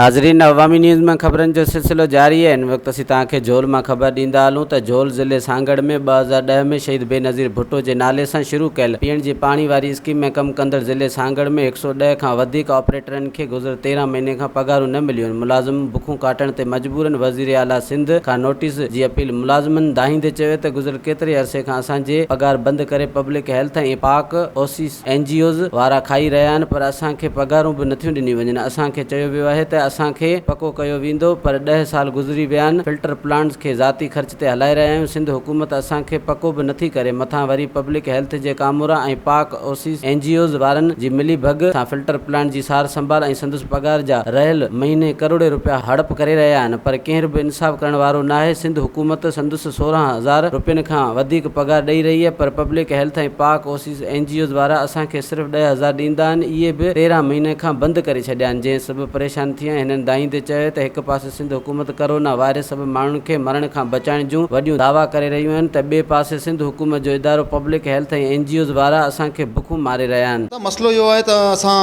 नाज़रीन, अवामी न्यूज़ में खबरन जो सिलसिलो जारी है। इन वक्त असीं तव्हांखे झोल में खबर ॾींदा हलूं त झोल ज़िले सांगड़ में 2010 में शहीद बेनज़ीर भुट्टो के नाले से शुरू कयल पीअण जी पानी वाली स्कीम में कम कंदड़ ज़िले सांगड़ में 110 खां वधीक ऑपरेटरन के गुज़र 13 महीने खां पगारूं न मिलियूं। मुलाज़िम बुखूं काटण ते मजबूरन। वज़ीर आला सिंध खां नोटिस जी अपील। मुलाज़िमन दाहींदे चयो त गुज़र केतिरे अरसे खां असांजे पगार बंद करे पब्लिक हेल्थ ऐं पाक ओसीस NGOs वारा खाई रहिया आहिनि, पर असांखे पगारूं बि नथियूं ॾिनियूं वञनि। असांखे चयो वियो आहे त असांखे पको कयो वेंदो, पर 10 साल गुज़री विया आहिनि। फिल्टर प्लांट्स के ज़ाती ख़र्च ते हलाए रहिया आहियूं। सिंध हुकूमत असांखे पको बि नथी करे, मथां वरी पब्लिक हेल्थ जे कामोरा ऐं पाक ओसीस NGOs वारनि जी मिली भग सां फिल्टर प्लांट जी सार संभाल ऐं संदसि पगार जा रहियल महीने करोड़े रुपया हड़प करे रहिया आहिनि, पर केर बि इंसाफ़ करण वारो न आहे। सिंध हुकूमत संदसि 16,000 रुपयनि खां वधीक पगार ॾेई रही आहे, पर पब्लिक हेल्थ ऐं पाक ओसीस NGOs वारा असांखे सिर्फ़ु 10,000 ॾींदा आहिनि। इहे बि 13 महीने खां बंदि करे छॾिया आहिनि, जंहिं सबबु परेशान थी विया। हिननि दाईंदे चयो त हिकु पासे सिंध हुकूमत कोरोना वायरस सभु माण्हुनि खे मरण खां बचाइण जूं वॾियूं दावा करे रहियूं आहिनि, त ॿिए पासे सिंध हुकूमत जो इदारो पब्लिक हेल्थ ऐं NGOs वारा असांखे बुखूं मारे रहिया आहिनि। त मसलो इहो आहे त असां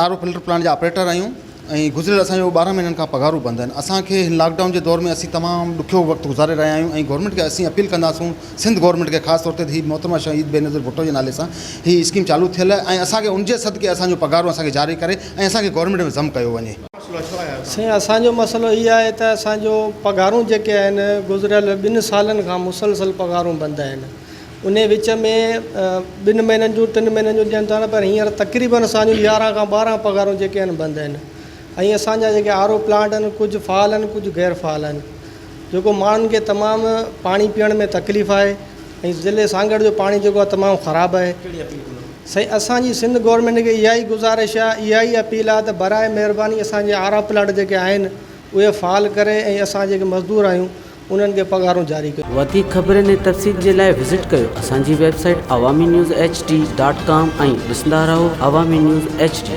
आरो फिल्टर प्लांट जा ऑपरेटर आहियूं ऐं गुज़िरियल असांजो 12 महीननि खां पगारूं बंदि आहिनि। असांखे हिन लॉकडाउन जे दौर में असीं तमामु ॾुखियो वक़्तु गुज़ारे रहिया आहियूं ऐं गवर्नमेंट खे असीं अपील कंदासूं, सिंध गवर्नमेंट खे ख़ासि तौर ते ही मोहतरमा शहीद बेनज़ीर भुट्टो जे नाले सां ही स्कीम चालू थियल आहे ऐं असांखे उनजे सदके असांजो पगारूं असांखे जारी करे ऐं असांखे गवर्नमेंट में ज़म कयो वञे। साईं, असांजो मसइलो इहो आहे त असांजो पगारूं जेके आहिनि गुज़िरियल 2 सालनि खां मुसलसल पगारूं बंदि आहिनि। उन विच में 2 महीननि जूं 3 महीननि जूं ॾियनि था न, पर हींअर तक़रीबन असांजूं 11 खां 12 पगारूं जेके आहिनि बंदि आहिनि। ऐं असांजा जेके आरो प्लांट आहिनि कुझु फ़ाल आहिनि, कुझु गैर फ़ाल आहिनि, जेको माण्हुनि खे तमामु पाणी पीअण में तकलीफ़ आहे ऐं ज़िले सांगड़ जो पाणी जेको आहे तमामु ख़राबु आहे। साईं, असांजी सिंध गवर्नमेंट खे इहा ई गुज़ारिश आहे, इहा ई अपील आहे त बराए महिरबानी असांजे आरा प्लांट जेके आहिनि उहे फ़ाल करे ऐं असां जेके मज़दूर आहियूं उन्हनि खे पगारूं जारी कयो। वधीक ख़बरनि ऐं तफ़सील जे लाइ विज़िट कयो असांजी वेबसाइट awamiNewsHD.com ऐं ॾिसंदा रहो अवामी न्यूज़ HD।